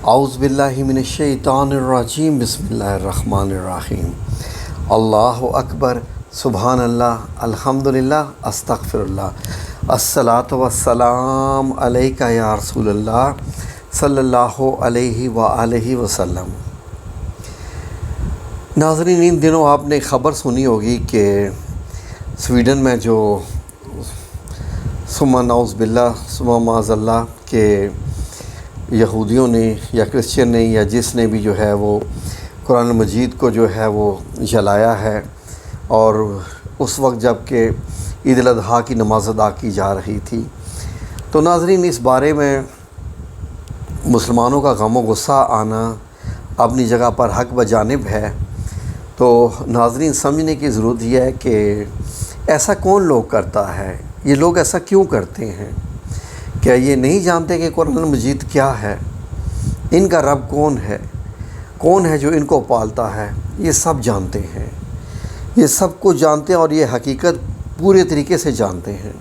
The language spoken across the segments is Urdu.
اعوذ باللہ من الشیطان الرجیم بسم اللہ الرحمن الرحیم اللہ اکبر سبحان اللہ الحمدللہ استغفر اللہ الصلاۃ والسلام علیکہ یا رسول اللہ صلی اللہ علیہ وآلہ وسلم۔ ناظرین، ان دنوں آپ نے خبر سنی ہوگی کہ سویڈن میں جو ثم نعوذ باللہ ثم معاذ اللہ کہ یہودیوں نے یا کرسچن نے یا جس نے بھی جو ہے وہ قرآن مجید کو جو ہے وہ جلایا ہے، اور اس وقت جب کہ عید الاضحیٰ کی نماز ادا کی جا رہی تھی۔ تو ناظرین، اس بارے میں مسلمانوں کا غم و غصہ آنا اپنی جگہ پر حق بجانب ہے۔ تو ناظرین، سمجھنے کی ضرورت یہ ہے کہ ایسا کون لوگ کرتا ہے، یہ لوگ ایسا کیوں کرتے ہیں؟ کیا یہ نہیں جانتے کہ قرآن مجید کیا ہے، ان کا رب کون ہے جو ان کو پالتا ہے؟ یہ سب جانتے ہیں، یہ سب کچھ جانتے ہیں اور یہ حقیقت پورے طریقے سے جانتے ہیں۔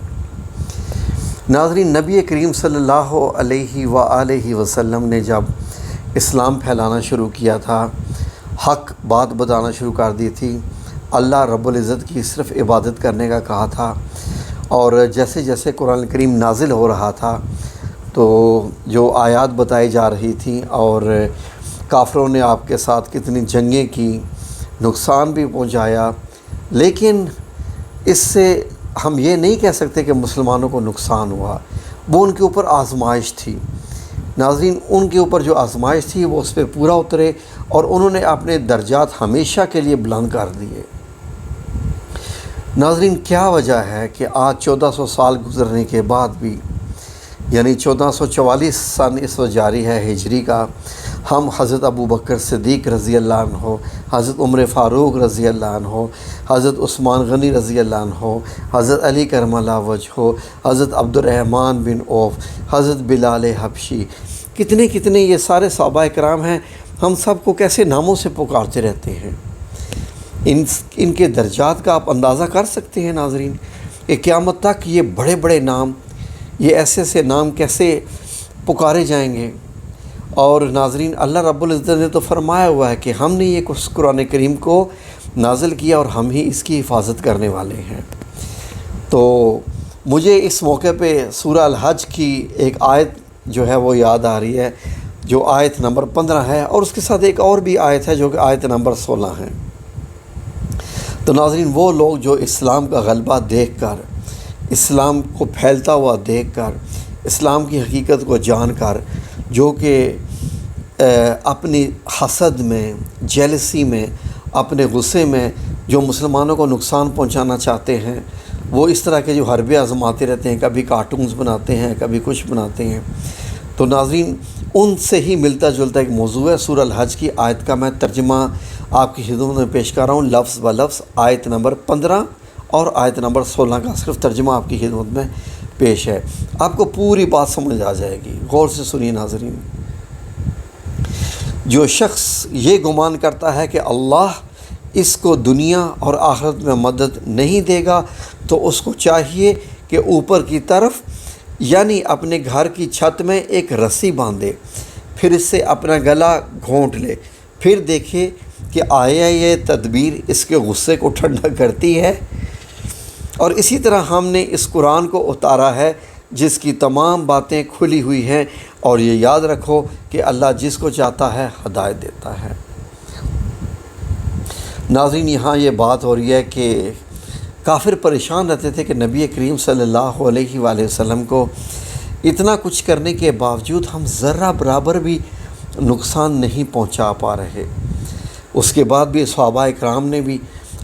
ناظرین، نبی کریم صلی اللہ علیہ وآلہ وسلم نے جب اسلام پھیلانا شروع کیا تھا، حق بات بتانا شروع کر دی تھی، اللہ رب العزت کی صرف عبادت کرنے کا کہا تھا، اور جیسے جیسے قرآن کریم نازل ہو رہا تھا تو جو آیات بتائی جا رہی تھیں، اور کافروں نے آپ کے ساتھ کتنی جنگیں کی، نقصان بھی پہنچایا، لیکن اس سے ہم یہ نہیں کہہ سکتے کہ مسلمانوں کو نقصان ہوا۔ وہ ان کے اوپر آزمائش تھی۔ ناظرین، ان کے اوپر جو آزمائش تھی وہ اس پہ پورا اترے، اور انہوں نے اپنے درجات ہمیشہ کے لیے بلند کر دیے۔ ناظرین، کیا وجہ ہے کہ آج 1400 سال گزرنے کے بعد بھی، یعنی 1444 سن اس وقت جاری ہے ہجری کا، ہم حضرت ابوبکر صدیق رضی اللہ عنہ، حضرت عمر فاروق رضی اللہ عنہ، حضرت عثمان غنی رضی اللہ عنہ، حضرت علی کرم اللہ وجہہ، حضرت عبد الرحمن بن عوف، حضرت بلال حبشی، کتنے یہ سارے صحابہ کرام ہیں، ہم سب کو کیسے ناموں سے پکارتے رہتے ہیں۔ ان کے درجات کا آپ اندازہ کر سکتے ہیں ناظرین، کہ قیامت تک یہ بڑے بڑے نام، یہ ایسے نام کیسے پکارے جائیں گے۔ اور ناظرین، اللہ رب العزت نے تو فرمایا ہوا ہے کہ ہم نے یہ قرآن کریم کو نازل کیا اور ہم ہی اس کی حفاظت کرنے والے ہیں۔ تو مجھے اس موقع پہ سورہ الحج کی ایک آیت جو ہے وہ یاد آ رہی ہے، جو آیت نمبر 15 ہے، اور اس کے ساتھ ایک اور بھی آیت ہے جو کہ آیت نمبر 16 ہے۔ تو ناظرین، وہ لوگ جو اسلام کا غلبہ دیکھ کر، اسلام کو پھیلتا ہوا دیکھ کر، اسلام کی حقیقت کو جان کر، جو کہ اپنی حسد میں، جیلسی میں، اپنے غصے میں جو مسلمانوں کو نقصان پہنچانا چاہتے ہیں، وہ اس طرح کے جو حربے آزماتے رہتے ہیں، کبھی کارٹونز بناتے ہیں، کبھی کچھ بناتے ہیں۔ تو ناظرین، ان سے ہی ملتا جلتا ایک موضوع ہے سورہ الحج کی آیت کا، میں ترجمہ آپ کی خدمت میں پیش کر رہا ہوں لفظ بہ لفظ، آیت نمبر 15 اور آیت نمبر 16 کا صرف ترجمہ آپ کی خدمت میں پیش ہے، آپ کو پوری بات سمجھ آ جائے گی۔ غور سے سنیے ناظرین۔ جو شخص یہ گمان کرتا ہے کہ اللہ اس کو دنیا اور آخرت میں مدد نہیں دے گا، تو اس کو چاہیے کہ اوپر کی طرف، یعنی اپنے گھر کی چھت میں ایک رسی باندھے، پھر اس سے اپنا گلا گھونٹ لے، پھر دیکھے کہ آیا یہ تدبیر اس کے غصے کو ٹھنڈا کرتی ہے۔ اور اسی طرح ہم نے اس قرآن کو اتارا ہے جس کی تمام باتیں کھلی ہوئی ہیں، اور یہ یاد رکھو کہ اللہ جس کو چاہتا ہے ہدایت دیتا ہے۔ ناظرین، یہاں یہ بات ہو رہی ہے کہ کافر پریشان رہتے تھے کہ نبی کریم صلی اللہ علیہ وآلہ وسلم کو اتنا کچھ کرنے کے باوجود ہم ذرہ برابر بھی نقصان نہیں پہنچا پا رہے۔ اس کے بعد بھی صحابہ کرام نے بھی،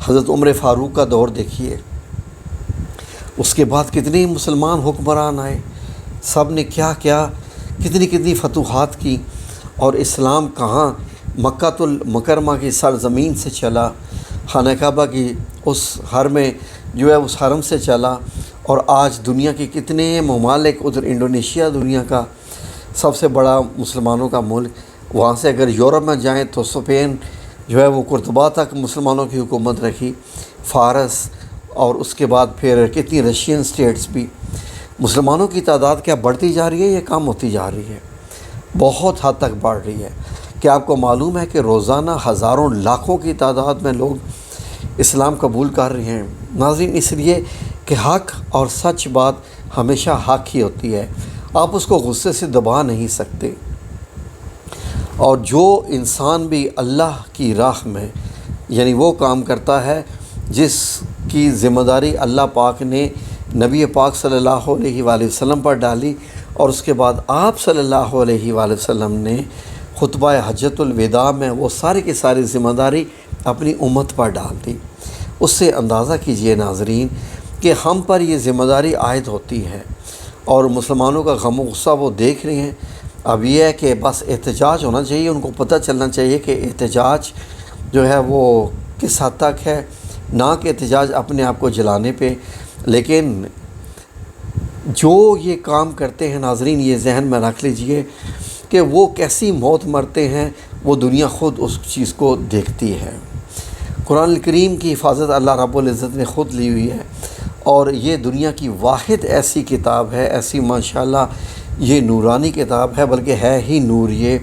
حضرت عمر فاروق کا دور دیکھیے، اس کے بعد کتنے مسلمان حکمران آئے، سب نے کیا کتنی فتوحات کی، اور اسلام کہاں مکہ المکرمہ کی سرزمین سے چلا، خانہ کعبہ کی اس حرم میں جو ہے اس حرم سے چلا، اور آج دنیا کے کتنے ممالک، ادھر انڈونیشیا دنیا کا سب سے بڑا مسلمانوں کا ملک، وہاں سے اگر یورپ میں جائیں تو اسپین جو ہے وہ قرطبہ تک مسلمانوں کی حکومت رکھی، فارس، اور اس کے بعد پھر کتنی رشین سٹیٹس بھی۔ مسلمانوں کی تعداد کیا بڑھتی جا رہی ہے یا کم ہوتی جا رہی ہے؟ بہت حد تک بڑھ رہی ہے۔ کیا آپ کو معلوم ہے کہ روزانہ ہزاروں لاکھوں کی تعداد میں لوگ اسلام قبول کر رہے ہیں؟ ناظرین، اس لیے کہ حق اور سچ بات ہمیشہ حق ہی ہوتی ہے، آپ اس کو غصے سے دبا نہیں سکتے۔ اور جو انسان بھی اللہ کی راہ میں یعنی وہ کام کرتا ہے جس کی ذمہ داری اللہ پاک نے نبی پاک صلی اللہ علیہ وآلہ وسلم پر ڈالی، اور اس کے بعد آپ صلی اللہ علیہ وآلہ وسلم نے خطبہ حجۃ الوداع میں وہ ساری کی ساری ذمہ داری اپنی امت پر ڈال دی۔ اس سے اندازہ کیجئے ناظرین کہ ہم پر یہ ذمہ داری عائد ہوتی ہے، اور مسلمانوں کا غم و غصہ وہ دیکھ رہے ہیں۔ اب یہ ہے کہ بس احتجاج ہونا چاہیے، ان کو پتہ چلنا چاہیے کہ احتجاج جو ہے وہ کس حد تک ہے، نہ کہ احتجاج اپنے آپ کو جلانے پہ۔ لیکن جو یہ کام کرتے ہیں ناظرین، یہ ذہن میں رکھ لیجئے کہ وہ کیسی موت مرتے ہیں، وہ دنیا خود اس چیز کو دیکھتی ہے۔ قرآن الکریم کی حفاظت اللہ رب العزت نے خود لی ہوئی ہے، اور یہ دنیا کی واحد ایسی کتاب ہے، ایسی ماشاءاللہ یہ نورانی کتاب ہے، بلکہ ہے ہی نور یہ،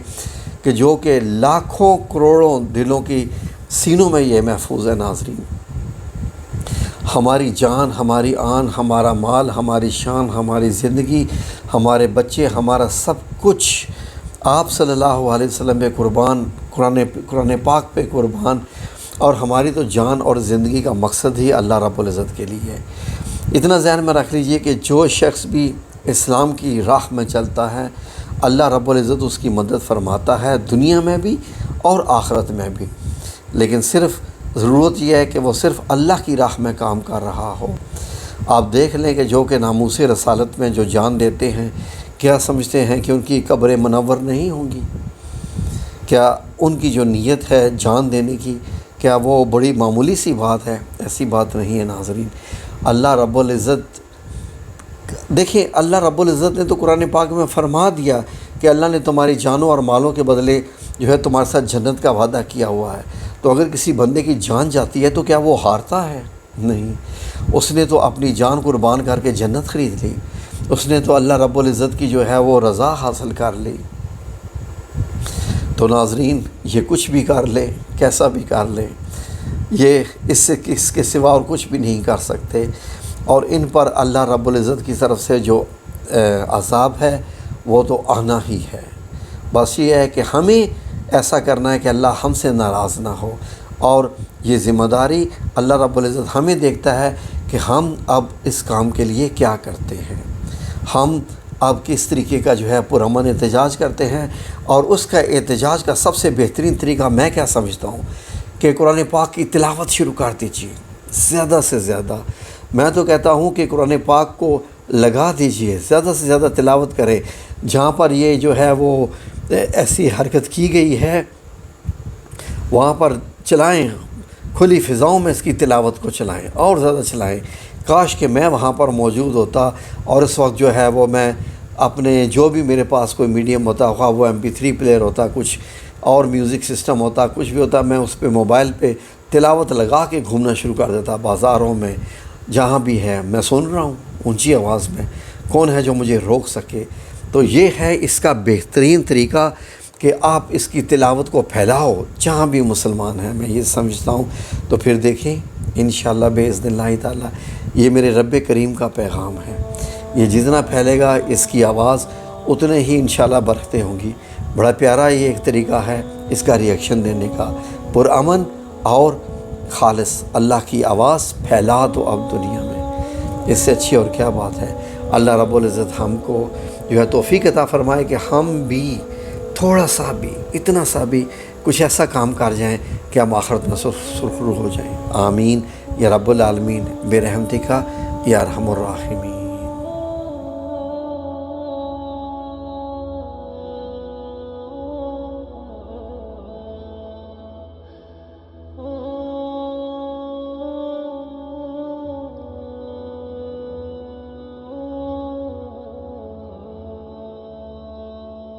کہ جو کہ لاکھوں کروڑوں دلوں کی سینوں میں یہ محفوظ ہے۔ ناظرین، ہماری جان، ہماری آن، ہمارا مال، ہماری شان، ہماری زندگی، ہمارے بچے، ہمارا سب کچھ آپ صلی اللہ علیہ وسلم پہ قربان، قرآن پاک پہ قربان، اور ہماری تو جان اور زندگی کا مقصد ہی اللہ رب العزت کے لیے ہے۔ اتنا ذہن میں رکھ لیجئے کہ جو شخص بھی اسلام کی راہ میں چلتا ہے، اللہ رب العزت اس کی مدد فرماتا ہے، دنیا میں بھی اور آخرت میں بھی۔ لیکن صرف ضرورت یہ ہے کہ وہ صرف اللہ کی راہ میں کام کر رہا ہو۔ آپ دیکھ لیں کہ جو کہ ناموس رسالت میں جو جان دیتے ہیں، کیا سمجھتے ہیں کہ ان کی قبر منور نہیں ہوں گی؟ کیا ان کی جو نیت ہے جان دینے کی، کیا وہ بڑی معمولی سی بات ہے؟ ایسی بات نہیں ہے ناظرین۔ اللہ رب العزت، دیکھیں، اللہ رب العزت نے تو قرآن پاک میں فرما دیا کہ اللہ نے تمہاری جانوں اور مالوں کے بدلے جو ہے تمہارے ساتھ جنت کا وعدہ کیا ہوا ہے۔ تو اگر کسی بندے کی جان جاتی ہے تو کیا وہ ہارتا ہے؟ نہیں، اس نے تو اپنی جان قربان کر کے جنت خرید لی، اس نے تو اللہ رب العزت کی جو ہے وہ رضا حاصل کر لی۔ تو ناظرین، یہ کچھ بھی کر لے، کیسا بھی کر لے، یہ اس کے سوا اور کچھ بھی نہیں کر سکتے، اور ان پر اللہ رب العزت کی طرف سے جو عذاب ہے وہ تو آنا ہی ہے۔ بس یہ ہے کہ ہمیں ایسا کرنا ہے کہ اللہ ہم سے ناراض نہ ہو، اور یہ ذمہ داری اللہ رب العزت ہمیں دیکھتا ہے کہ ہم اب اس کام کے لیے کیا کرتے ہیں، ہم اب کس طریقے کا جو ہے پرامن احتجاج کرتے ہیں۔ اور اس کا احتجاج کا سب سے بہترین طریقہ میں کیا سمجھتا ہوں کہ قرآن پاک کی تلاوت شروع کر دیجیے، زیادہ سے زیادہ۔ میں تو کہتا ہوں کہ قرآن پاک کو لگا دیجیے، زیادہ سے زیادہ تلاوت کریں۔ جہاں پر یہ جو ہے وہ ایسی حرکت کی گئی ہے وہاں پر چلائیں، کھلی فضاؤں میں اس کی تلاوت کو چلائیں، اور زیادہ چلائیں۔ کاش کہ میں وہاں پر موجود ہوتا، اور اس وقت جو ہے وہ میں اپنے جو بھی میرے پاس کوئی میڈیم ہوتا، خواہ وہ MP3 پلیئر ہوتا، کچھ اور میوزک سسٹم ہوتا، کچھ بھی ہوتا، میں اس پہ موبائل پہ تلاوت لگا کے گھومنا شروع کر دیتا، بازاروں میں جہاں بھی ہے۔ میں سن رہا ہوں اونچی آواز میں، کون ہے جو مجھے روک سکے؟ تو یہ ہے اس کا بہترین طریقہ کہ آپ اس کی تلاوت کو پھیلاؤ جہاں بھی مسلمان ہیں، میں یہ سمجھتا ہوں۔ تو پھر دیکھیں انشاءاللہ باذن اللہ تعالیٰ، یہ میرے رب کریم کا پیغام ہے، یہ جتنا پھیلے گا اس کی آواز اتنے ہی انشاءاللہ برکتیں ہوں گی۔ بڑا پیارا یہ ایک طریقہ ہے اس کا ریئیکشن دینے کا، پرامن اور خالص اللہ کی آواز پھیلا دو اب دنیا میں، اس سے اچھی اور کیا بات ہے؟ اللہ رب العزت ہم کو جو ہے توفیق عطا فرمائے کہ ہم بھی تھوڑا سا بھی، اتنا سا بھی کچھ ایسا کام کر جائیں کہ ہم آخرت میں سرخرو ہو جائیں۔ آمین یا رب العالمین برحمتک یا ارحم الراحمین۔